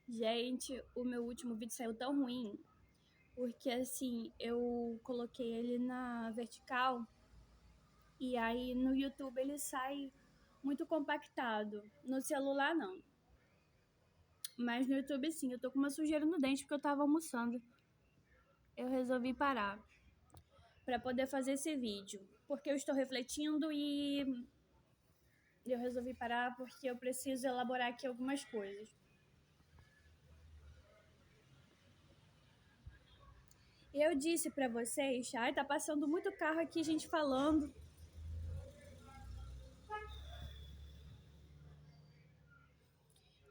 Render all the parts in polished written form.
Gente, o meu último vídeo saiu tão ruim, porque assim, eu coloquei ele na vertical e aí no YouTube ele sai muito compactado. No celular não. Mas no YouTube sim, eu tô com uma sujeira no dente porque eu tava almoçando. Eu resolvi parar para poder fazer esse vídeo, porque eu estou refletindo e eu resolvi parar porque eu preciso elaborar aqui algumas coisas. Eu disse pra vocês, ai, tá passando muito carro aqui, gente falando.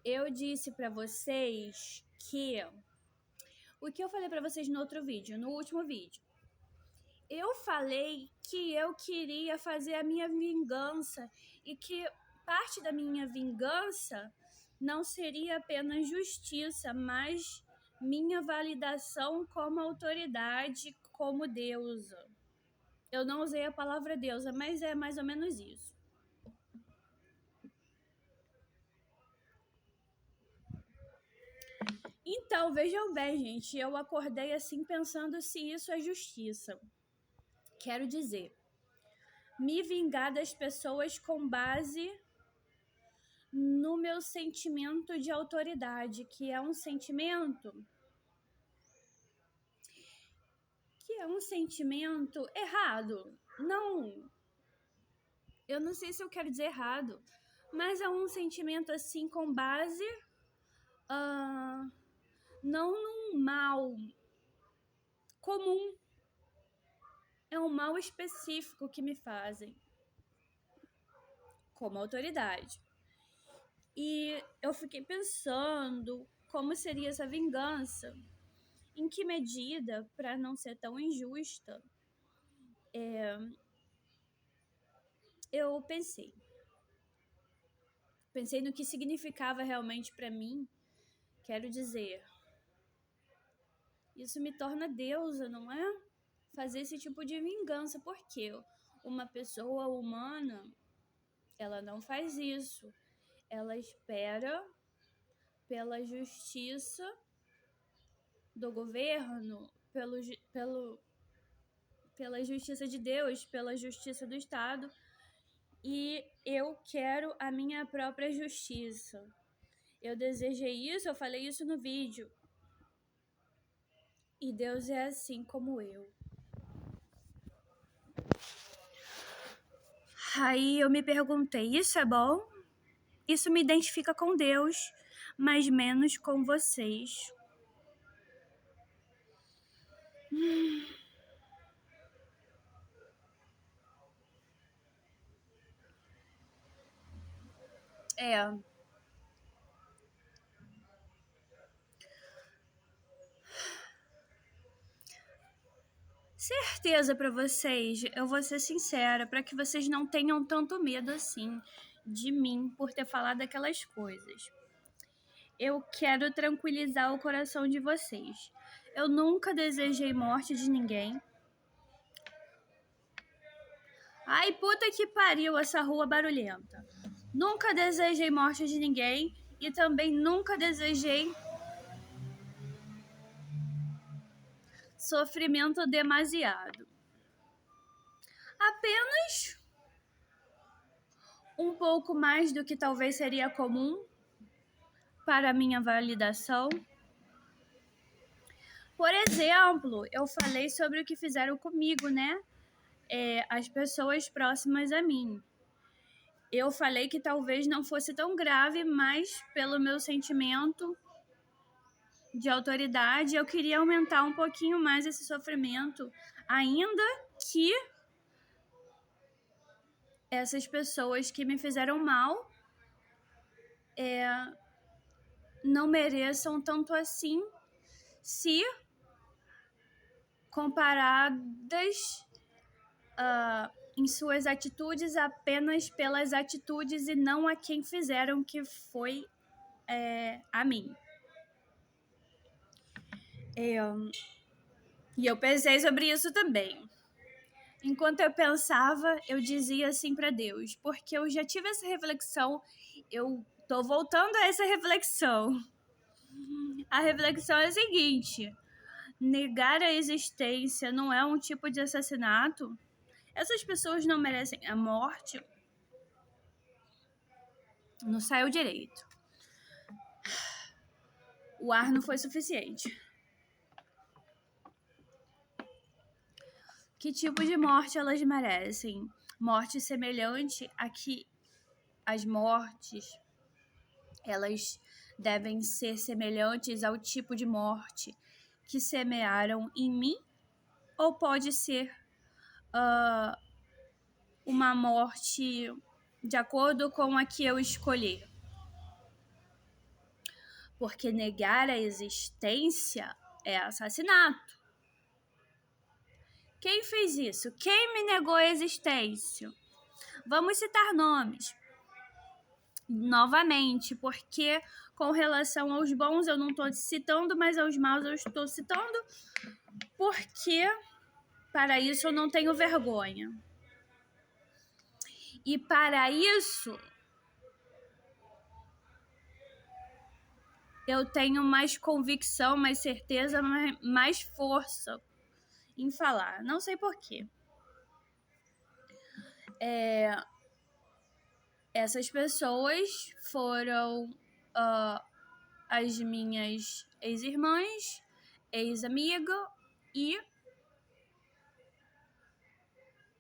Eu disse pra vocês que o que eu falei pra vocês no outro vídeo, no último vídeo. Eu falei que eu queria fazer a minha vingança e que parte da minha vingança não seria apenas justiça, mas minha validação como autoridade, como deusa. Eu não usei a palavra deusa, mas é mais ou menos isso. Então, vejam bem, gente, eu acordei assim pensando se isso é justiça. Quero dizer, me vingar das pessoas com base no meu sentimento de autoridade, que é um sentimento errado. Não, eu não sei se eu quero dizer errado, mas é um sentimento assim com base não num mal comum, é um mal específico que me fazem como autoridade. E eu fiquei pensando como seria essa vingança, em que medida, para não ser tão injusta, eu pensei no que significava realmente para mim. Quero dizer, isso me torna deusa, não é? Fazer esse tipo de vingança, porque uma pessoa humana, ela não faz isso. Ela espera pela justiça do governo, pela justiça de Deus, pela justiça do Estado, e eu quero a minha própria justiça. Eu desejei isso, eu falei isso no vídeo. E Deus é assim como eu. Aí eu me perguntei, isso é bom? Isso me identifica com Deus, mas menos com vocês. É. Certeza pra vocês, eu vou ser sincera, pra que vocês não tenham tanto medo assim de mim por ter falado aquelas coisas. Eu quero tranquilizar o coração de vocês. Eu nunca desejei morte de ninguém. Ai, puta que pariu essa rua barulhenta. Nunca desejei morte de ninguém e também nunca desejei sofrimento demasiado. Apenas um pouco mais do que talvez seria comum para minha validação. Por exemplo, eu falei sobre o que fizeram comigo, né? As pessoas próximas a mim. Eu falei que talvez não fosse tão grave, mas pelo meu sentimento de autoridade, eu queria aumentar um pouquinho mais esse sofrimento, ainda que essas pessoas que me fizeram mal não mereçam tanto assim, se comparadas em suas atitudes apenas pelas atitudes e não a quem fizeram, que foi a mim. E eu pensei sobre isso também. Enquanto eu pensava, eu dizia assim para Deus, porque eu já tive essa reflexão, eu Tô voltando a essa reflexão. A reflexão é a seguinte: negar a existência não é um tipo de assassinato? Essas pessoas não merecem a morte? Não saiu direito. O ar não foi suficiente. Que tipo de morte elas merecem? Morte semelhante a que as mortes, elas devem ser semelhantes ao tipo de morte que semearam em mim? Ou pode ser uma morte de acordo com a que eu escolhi? Porque negar a existência é assassinato. Quem fez isso? Quem me negou a existência? Vamos citar nomes. Novamente, porque com relação aos bons eu não estou citando, mas aos maus eu estou citando, porque para isso eu não tenho vergonha. E para isso eu tenho mais convicção, mais certeza, mais força em falar. Não sei porquê. Essas pessoas foram as minhas ex-irmãs, ex-amiga e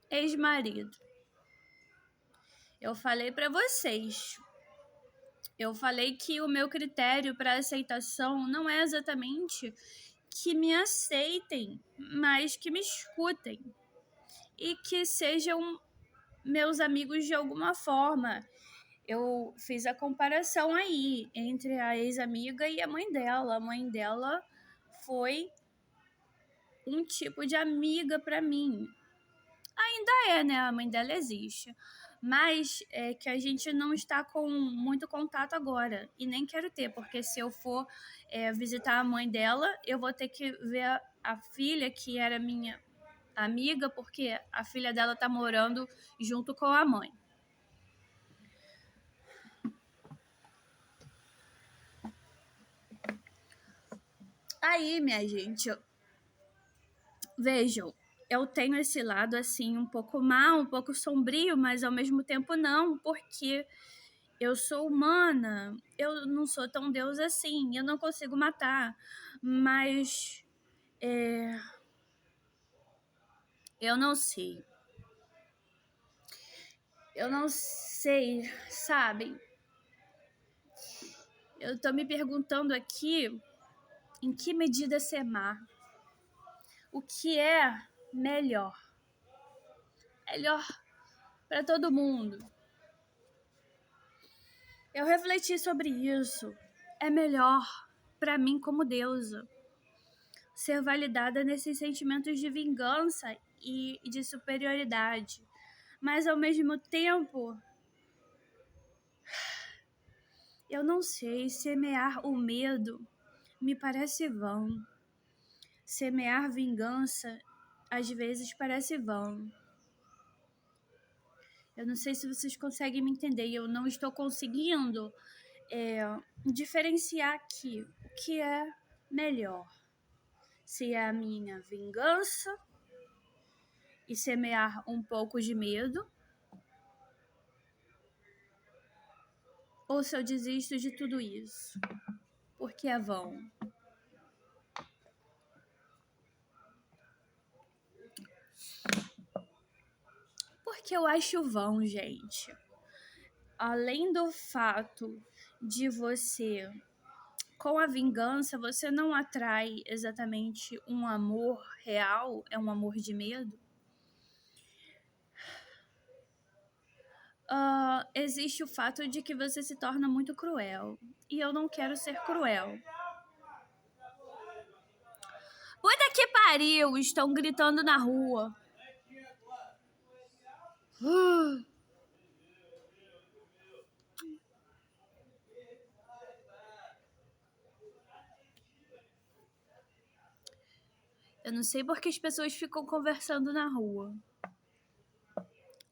ex-marido. Eu falei para vocês. Eu falei que o meu critério para aceitação não é exatamente que me aceitem, mas que me escutem e que sejam meus amigos de alguma forma. Eu fiz a comparação aí entre a ex-amiga e a mãe dela. A mãe dela foi um tipo de amiga para mim. Ainda é, né? A mãe dela existe. Mas é que a gente não está com muito contato agora. E nem quero ter, porque se eu for visitar a mãe dela, eu vou ter que ver a filha, que era minha amiga, porque a filha dela tá morando junto com a mãe. Aí, minha gente, vejam, eu tenho esse lado assim um pouco mal, um pouco sombrio, mas ao mesmo tempo não, porque eu sou humana, eu não sou tão Deus assim, eu não consigo matar, mas eu não sei. Eu não sei, sabe? Eu tô me perguntando aqui em que medida se amar. O que é melhor? Melhor para todo mundo. Eu refleti sobre isso. É melhor para mim como deusa ser validada nesses sentimentos de vingança e de superioridade. Mas ao mesmo tempo, eu não sei, semear o medo me parece vão. Semear vingança às vezes parece vão. Eu não sei se vocês conseguem me entender. Eu não estou conseguindo diferenciar aqui o que é melhor. Se é a minha vingança e semear um pouco de medo, ou se eu desisto de tudo isso, porque é vão. Porque eu acho vão, gente. Além do fato de você, com a vingança, você não atrai exatamente um amor real, é um amor de medo. Existe o fato de que você se torna muito cruel. E eu não quero ser cruel. Puta que pariu! Estão gritando na rua. Eu não sei porque as pessoas ficam conversando na rua.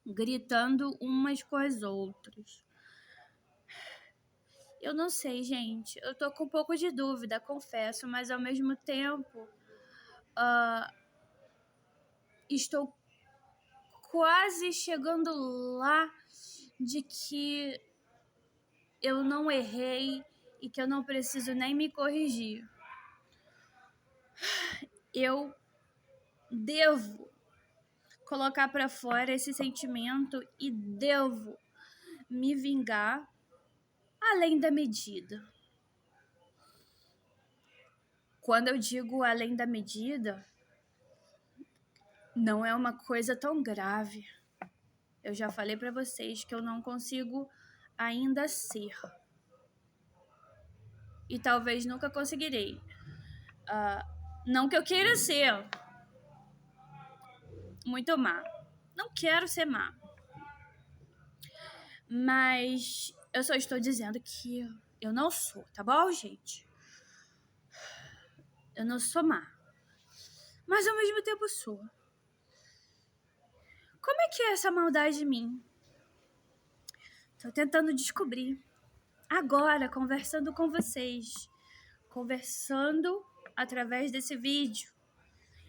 Gritando umas com as outras. Eu não sei, gente. Eu tô com um pouco de dúvida, confesso, mas ao mesmo tempo estou quase chegando lá de que eu não errei e que eu não preciso nem me corrigir. Eu devo colocar para fora esse sentimento e devo me vingar além da medida. Quando eu digo além da medida, não é uma coisa tão grave. Eu já falei para vocês que eu não consigo ainda ser. E talvez nunca conseguirei. Não que eu queira ser muito má. Não quero ser má. Mas eu só estou dizendo que eu não sou, tá bom, gente? Eu não sou má. Mas ao mesmo tempo sou. Como é que é essa maldade em mim? Tô tentando descobrir. Agora, conversando com vocês. Conversando através desse vídeo.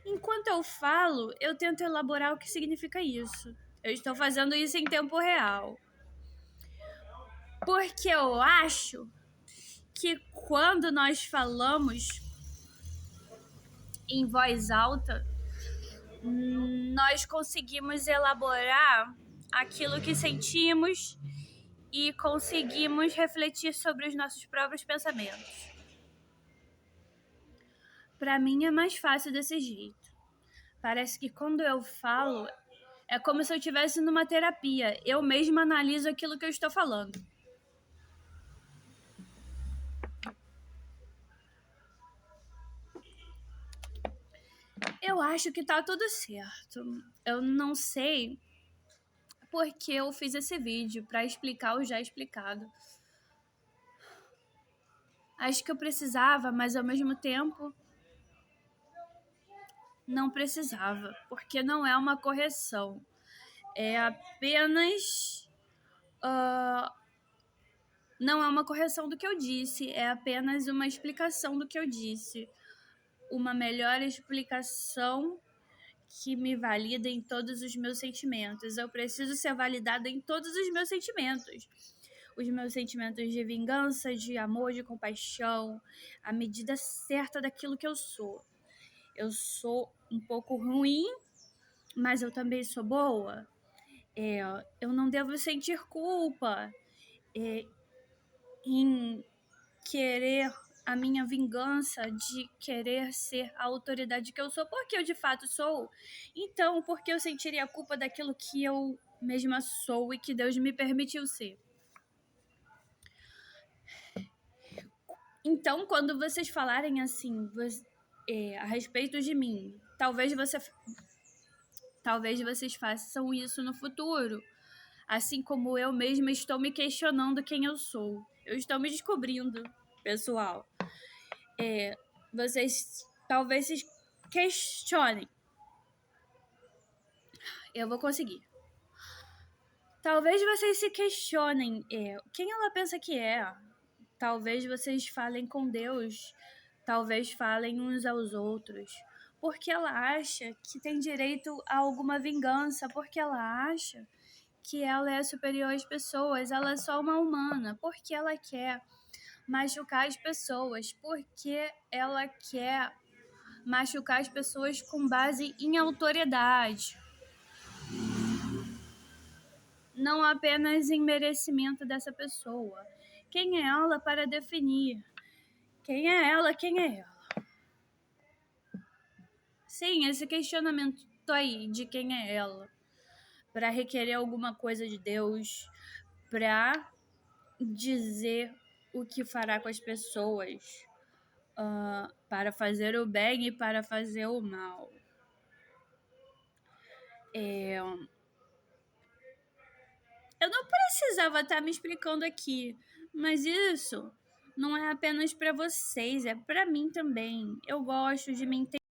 Enquanto eu falo, eu tento elaborar o que significa isso. Eu estou fazendo isso em tempo real. Porque eu acho que quando nós falamos em voz alta, nós conseguimos elaborar aquilo que sentimos e conseguimos refletir sobre os nossos próprios pensamentos. Para mim é mais fácil desse jeito. Parece que quando eu falo, é como se eu estivesse numa terapia. Eu mesma analiso aquilo que eu estou falando. Eu acho que tá tudo certo. Eu não sei porque eu fiz esse vídeo para explicar o já explicado. Acho que eu precisava, mas ao mesmo tempo não precisava, porque não é uma correção. É apenas... não é uma correção do que eu disse, é apenas uma explicação do que eu disse. Uma melhor explicação que me valida em todos os meus sentimentos. Eu preciso ser validada em todos os meus sentimentos. Os meus sentimentos de vingança, de amor, de compaixão, a medida certa daquilo que eu sou. Eu sou um pouco ruim, mas eu também sou boa. Eu não devo sentir culpa em querer a minha vingança, de querer ser a autoridade que eu sou, porque eu de fato sou. Então, por que eu sentiria a culpa daquilo que eu mesma sou e que Deus me permitiu ser? Então, quando vocês falarem assim a respeito de mim, talvez vocês façam isso no futuro. Assim como eu mesma estou me questionando quem eu sou. Eu estou me descobrindo, pessoal. Vocês talvez se questionem. Eu vou conseguir. Talvez vocês se questionem quem ela pensa que é. Talvez vocês falem com Deus. Talvez falem uns aos outros. Porque ela acha que tem direito a alguma vingança. Porque ela acha que ela é superior às pessoas. Ela é só uma humana. Porque ela quer machucar as pessoas. Porque ela quer machucar as pessoas com base em autoridade. Não apenas em merecimento dessa pessoa. Quem é ela para definir? Quem é ela? Quem é ela? Sim, esse questionamento aí de quem é ela. Para requerer alguma coisa de Deus. Para dizer o que fará com as pessoas. Para fazer o bem e para fazer o mal. Eu não precisava estar me explicando aqui, mas isso não é apenas para vocês, é para mim também. Eu gosto de me entender.